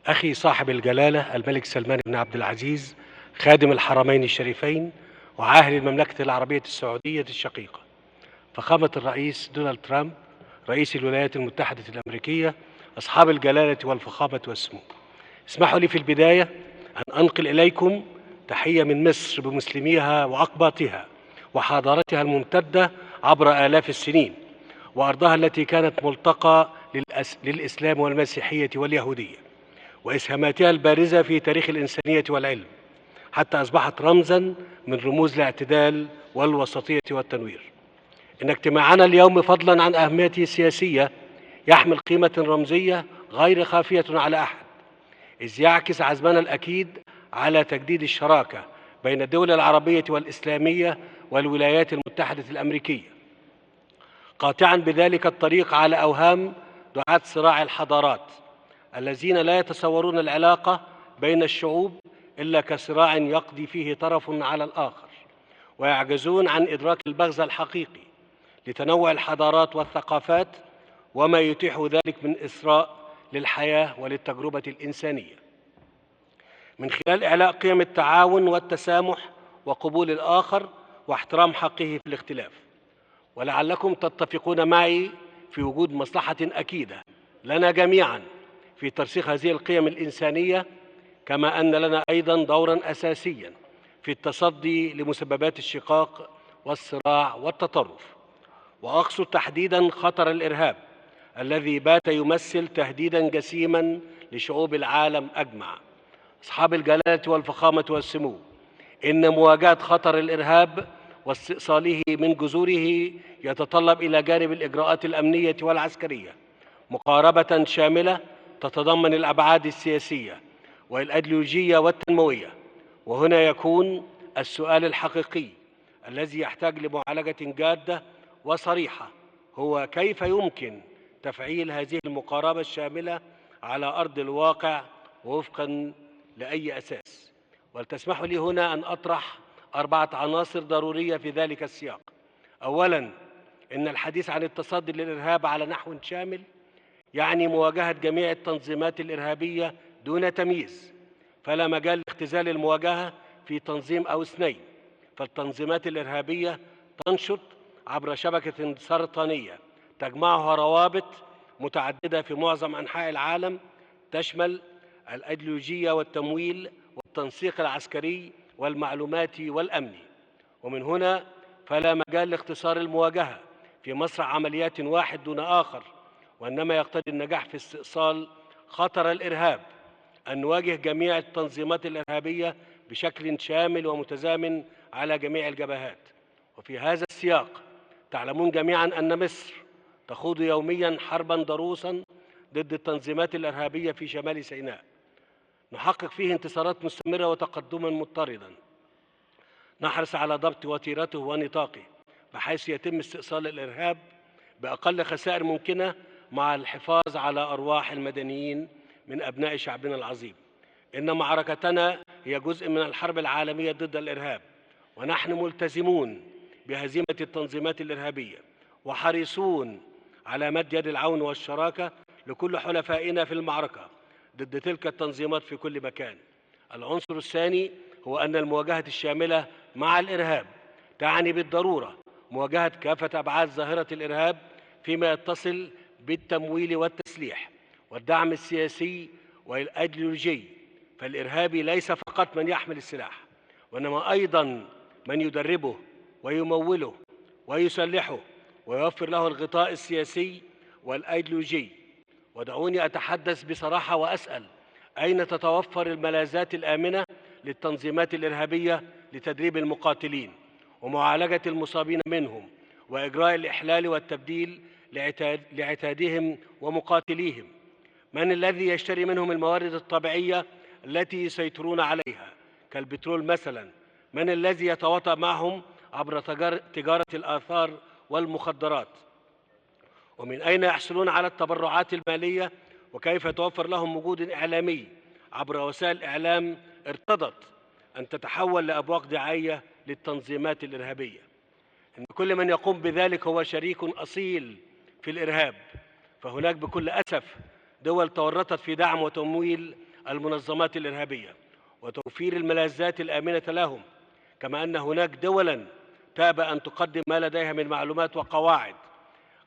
أخي صاحب الجلالة الملك سلمان بن عبد العزيز خادم الحرمين الشريفين وعاهل المملكة العربية السعودية الشقيقة، فخامة الرئيس دونالد ترامب رئيس الولايات المتحدة الأمريكية، أصحاب الجلالة والفخامة والسمو، اسمحوا لي في البداية أن أنقل إليكم تحية من مصر بمسلميها وأقباطها وحضارتها الممتدة عبر آلاف السنين، وأرضها التي كانت ملتقى للإسلام والمسيحية واليهودية، وإسهاماتها البارزة في تاريخ الإنسانية والعلم، حتى أصبحت رمزاً من رموز الاعتدال والوسطية والتنوير. إن اجتماعنا اليوم فضلاً عن أهميته السياسية يحمل قيمة رمزية غير خافية على أحد، إذ يعكس عزمنا الأكيد على تجديد الشراكة بين الدول العربية والإسلامية والولايات المتحدة الأمريكية، قاطعاً بذلك الطريق على أوهام دعاة صراع الحضارات الذين لا يتصورون العلاقة بين الشعوب إلا كصراع يقضي فيه طرف على الآخر، ويعجزون عن إدراك البغز الحقيقي لتنوع الحضارات والثقافات وما يتيح ذلك من إثراء للحياة وللتجربة الإنسانية، من خلال إعلاء قيم التعاون والتسامح وقبول الآخر واحترام حقه في الاختلاف. ولعلكم تتفقون معي في وجود مصلحة أكيدة لنا جميعاً في ترسيخ هذه القيم الإنسانية، كما أن لنا أيضاً دوراً أساسياً في التصدي لمسببات الشقاق والصراع والتطرف، وأقصد تحديداً خطر الإرهاب الذي بات يمثل تهديداً جسيماً لشعوب العالم أجمع. أصحاب الجلالة والفخامة والسمو، إن مواجهة خطر الإرهاب واستئصاله من جذوره يتطلب إلى جانب الإجراءات الأمنية والعسكرية مقاربة شاملة تتضمن الأبعاد السياسية والأيديولوجية والتنموية. وهنا يكون السؤال الحقيقي الذي يحتاج لمعالجة جادة وصريحة، هو كيف يمكن تفعيل هذه المقاربة الشاملة على أرض الواقع ووفقاً لأي أساس. ولتسمحوا لي هنا أن أطرح 4 عناصر ضرورية في ذلك السياق. أولاً، إن الحديث عن التصدي للإرهاب على نحو شامل يعني مواجهة جميع التنظيمات الإرهابية دون تمييز، فلا مجال لاختزال المواجهة في تنظيم أو اثنين، فالتنظيمات الإرهابية تنشط عبر شبكة سرطانية تجمعها روابط متعددة في معظم أنحاء العالم تشمل الأيديولوجية والتمويل والتنسيق العسكري والمعلوماتي والأمني. ومن هنا فلا مجال لاختصار المواجهة في مسرح عمليات واحد دون آخر، وإنما يقتضي النجاح في استئصال خطر الإرهاب أن نواجه جميع التنظيمات الإرهابية بشكل شامل ومتزامن على جميع الجبهات. وفي هذا السياق تعلمون جميعا أن مصر تخوض يوميا حربا ضروسا ضد التنظيمات الإرهابية في شمال سيناء، نحقق فيه انتصارات مستمرة وتقدما مضطردا، نحرص على ضبط وتيرته ونطاقه بحيث يتم استئصال الإرهاب بأقل خسائر ممكنة مع الحفاظ على أرواح المدنيين من أبناء شعبنا العظيم. إن معركتنا هي جزء من الحرب العالمية ضد الإرهاب، ونحن ملتزمون بهزيمة التنظيمات الإرهابية وحريصون على مد يد العون والشراكة لكل حلفائنا في المعركة ضد تلك التنظيمات في كل مكان. العنصر الثاني هو أن المواجهة الشاملة مع الإرهاب تعني بالضرورة مواجهة كافة أبعاد ظاهرة الإرهاب فيما يتصل بالتمويل والتسليح والدعم السياسي والأيديولوجي، فالإرهابي ليس فقط من يحمل السلاح، وإنما أيضا من يدربه ويموله ويسلحه ويوفر له الغطاء السياسي والأيديولوجي. ودعوني أتحدث بصراحة وأسأل: أين تتوفر الملاذات الآمنة للتنظيمات الإرهابية لتدريب المقاتلين ومعالجة المصابين منهم وإجراء الإحلال والتبديل لعتادهم ومقاتليهم؟ من الذي يشتري منهم الموارد الطبيعية التي يسيطرون عليها كالبترول مثلا؟ من الذي يتواطأ معهم عبر تجارة الآثار والمخدرات؟ ومن أين يحصلون على التبرعات المالية؟ وكيف يتوفر لهم وجود إعلامي عبر وسائل إعلام ارتضت أن تتحول لأبواق دعاية للتنظيمات الإرهابية؟ إن كل من يقوم بذلك هو شريك أصيل في الإرهاب، فهناك بكل أسف دول تورطت في دعم وتمويل المنظمات الإرهابية وتوفير الملاذات الآمنة لهم، كما أن هناك دولا تأبى أن تقدم ما لديها من معلومات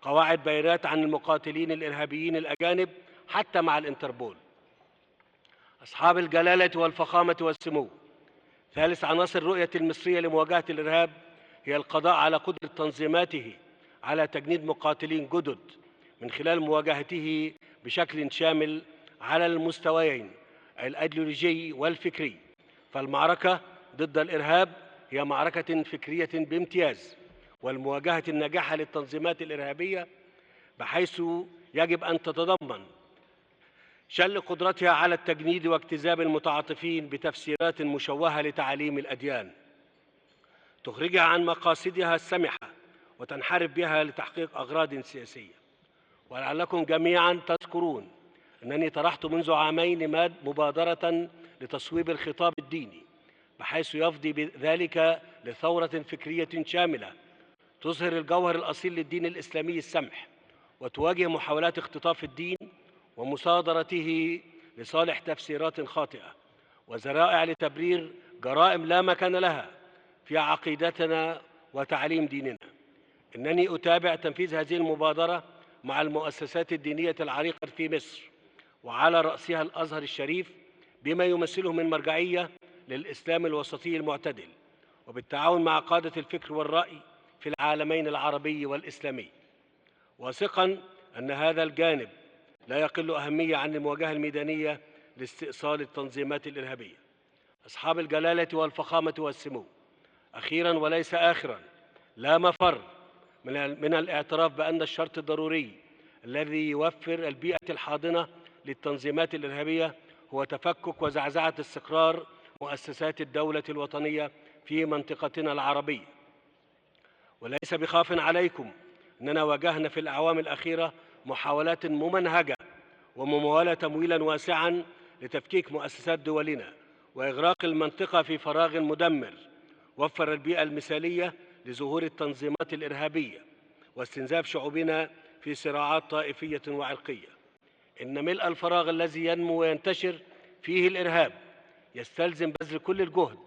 قواعد بيانات عن المقاتلين الإرهابيين الأجانب حتى مع الانتربول. أصحاب الجلالة والفخامة والسمو، ثالث عناصر الرؤية المصرية لمواجهة الإرهاب هي القضاء على قدرة تنظيماته على تجنيد مقاتلين جدد من خلال مواجهته بشكل شامل على المستويين الأيديولوجي والفكري. فالمعركة ضد الإرهاب هي معركة فكرية بامتياز، والمواجهة الناجحة للتنظيمات الإرهابية بحيث يجب أن تتضمن شل قدرتها على التجنيد واجتذاب المتعاطفين بتفسيرات مشوهة لتعاليم الأديان تخرجها عن مقاصدها السمحة وتنحرف بها لتحقيق أغراض سياسية. ولعلكم جميعا تذكرون أنني طرحت منذ عامين مبادرة لتصويب الخطاب الديني بحيث يفضي بذلك لثورة فكرية شاملة تظهر الجوهر الأصيل للدين الإسلامي السمح وتواجه محاولات اختطاف الدين ومصادرته لصالح تفسيرات خاطئة وذرائع لتبرير جرائم لا مكان لها في عقيدتنا وتعليم ديننا. إنني أتابع تنفيذ هذه المبادرة مع المؤسسات الدينية العريقة في مصر وعلى رأسها الأزهر الشريف بما يمثله من مرجعية للإسلام الوسطي المعتدل، وبالتعاون مع قادة الفكر والرأي في العالمين العربي والإسلامي، واثقا أن هذا الجانب لا يقل أهمية عن المواجهة الميدانية لاستئصال التنظيمات الإرهابية. أصحاب الجلالة والفخامة والسمو، أخيرا وليس آخرا، لا مفر من الاعتراف بأن الشرط الضروري الذي يوفر البيئة الحاضنة للتنظيمات الإرهابية هو تفكك وزعزعة استقرار مؤسسات الدولة الوطنية في منطقتنا العربية. وليس بخاف عليكم أننا واجهنا في الأعوام الأخيرة محاولات ممنهجة وممولة تمويلا واسعا لتفكيك مؤسسات دولنا وإغراق المنطقة في فراغ مدمر وفر البيئة المثالية لظهور التنظيمات الإرهابية واستنزاف شعوبنا في صراعات طائفية وعرقية. إن ملء الفراغ الذي ينمو وينتشر فيه الإرهاب يستلزم بذل كل الجهد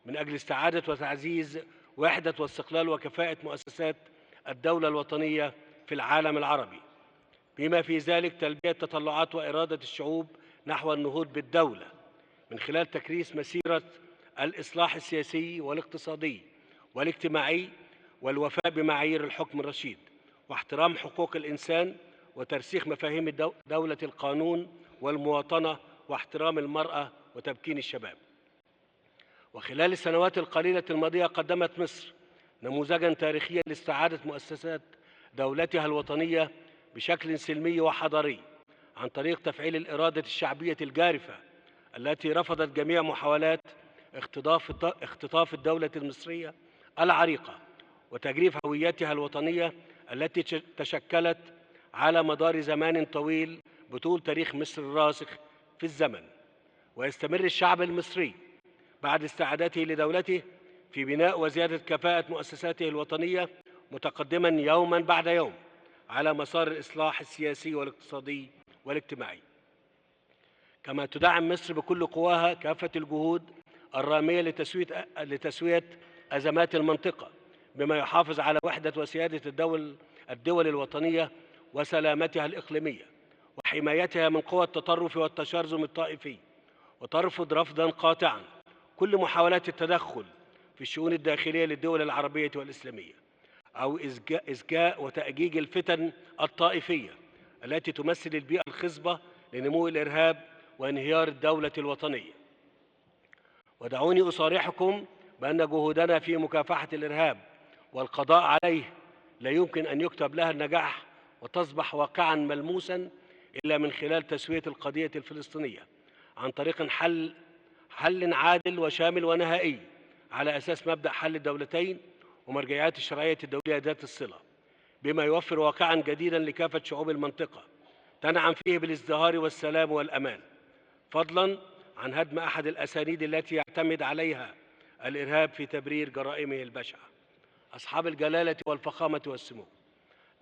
من أجل استعادة وتعزيز وحدة واستقلال وكفاءة مؤسسات الدولة الوطنية في العالم العربي، بما في ذلك تلبية تطلعات وإرادة الشعوب نحو النهوض بالدولة من خلال تكريس مسيرة الإصلاح السياسي والاقتصادي والاجتماعي والوفاء بمعايير الحكم الرشيد واحترام حقوق الإنسان وترسيخ مفاهيم دولة القانون والمواطنة واحترام المرأة وتمكين الشباب. وخلال السنوات القليلة الماضية قدمت مصر نموذجا تاريخيا لاستعادة مؤسسات دولتها الوطنية بشكل سلمي وحضاري عن طريق تفعيل الإرادة الشعبية الجارفة التي رفضت جميع محاولات اختطاف الدولة المصرية العريقة وتجريف هويتها الوطنية التي تشكلت على مدار زمان طويل بطول تاريخ مصر الراسخ في الزمن. ويستمر الشعب المصري بعد استعادته لدولته في بناء وزيادة كفاءة مؤسساته الوطنية متقدما يوما بعد يوم على مسار الإصلاح السياسي والاقتصادي والاجتماعي. كما تدعم مصر بكل قواها كافة الجهود الرامية لتسوية أزمات المنطقة بما يحافظ على وحدة وسيادة الدول الوطنية وسلامتها الإقليمية وحمايتها من قوى التطرف والتشرذم الطائفي، وترفض رفضا قاطعا كل محاولات التدخل في الشؤون الداخلية للدول العربية والإسلامية أو إزجاء وتأجيج الفتن الطائفية التي تمثل البيئة الخصبة لنمو الإرهاب وانهيار الدولة الوطنية. ودعوني أصارحكم بأن جهودنا في مكافحة الإرهاب والقضاء عليه لا يمكن أن يكتب لها النجاح وتصبح واقعا ملموسا إلا من خلال تسوية القضية الفلسطينية عن طريق حل عادل وشامل ونهائي على أساس مبدأ حل الدولتين ومرجعيات الشرعية الدولية ذات الصلة، بما يوفر واقعا جديدا لكافة شعوب المنطقة تنعم فيه بالازدهار والسلام والأمان، فضلا عن هدم أحد الأسانيد التي يعتمد عليها الإرهاب في تبرير جرائمه البشعة. أصحاب الجلالة والفخامة والسمو،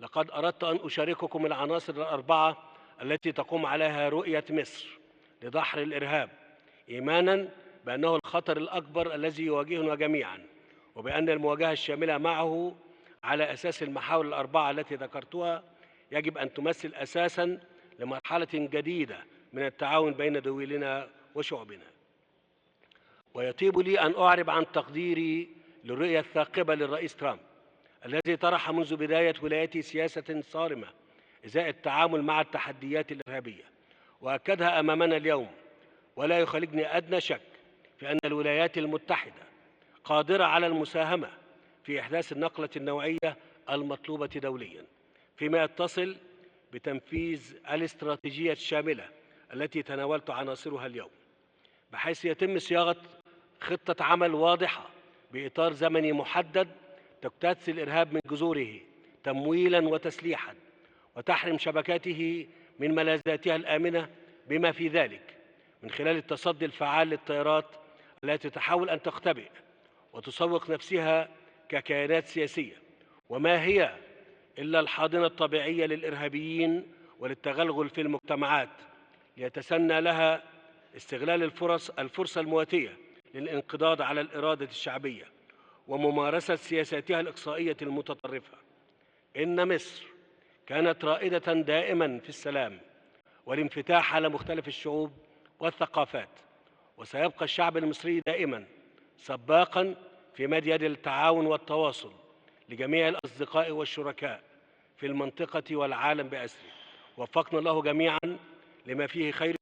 لقد أردت أن أشارككم العناصر الأربعة التي تقوم عليها رؤية مصر لدحر الإرهاب، إيمانا بأنه الخطر الأكبر الذي يواجهنا جميعا، وبأن المواجهة الشاملة معه على أساس المحاور الأربعة التي ذكرتها يجب أن تمثل أساسا لمرحلة جديدة من التعاون بين دولنا وشعوبنا. ويطيب لي أن أعرب عن تقديري للرؤية الثاقبة للرئيس ترامب الذي طرح منذ بداية ولايته سياسة صارمة إزاء التعامل مع التحديات الإرهابية، وأكدها أمامنا اليوم، ولا يخالجني أدنى شك في أن الولايات المتحدة قادرة على المساهمة في إحداث النقلة النوعية المطلوبة دوليا فيما يتصل بتنفيذ الاستراتيجية الشاملة التي تناولت عناصرها اليوم، بحيث يتم صياغة خطة عمل واضحة بإطار زمني محدد تجتاث الإرهاب من جذوره تمويلا وتسليحا وتحرم شبكاته من ملاذاتها الآمنة، بما في ذلك من خلال التصدي الفعال للتيارات التي تحاول أن تختبئ وتسوق نفسها ككيانات سياسية، وما هي إلا الحاضنة الطبيعية للإرهابيين وللتغلغل في المجتمعات ليتسنى لها استغلال الفرصة المواتية للانقضاض على الإرادة الشعبية وممارسة سياساتها الإقصائية المتطرفة. إن مصر كانت رائدة دائما في السلام والانفتاح على مختلف الشعوب والثقافات، وسيبقى الشعب المصري دائما سباقا في مد يد التعاون والتواصل لجميع الأصدقاء والشركاء في المنطقة والعالم بأسره. وفقنا الله جميعا لما فيه خير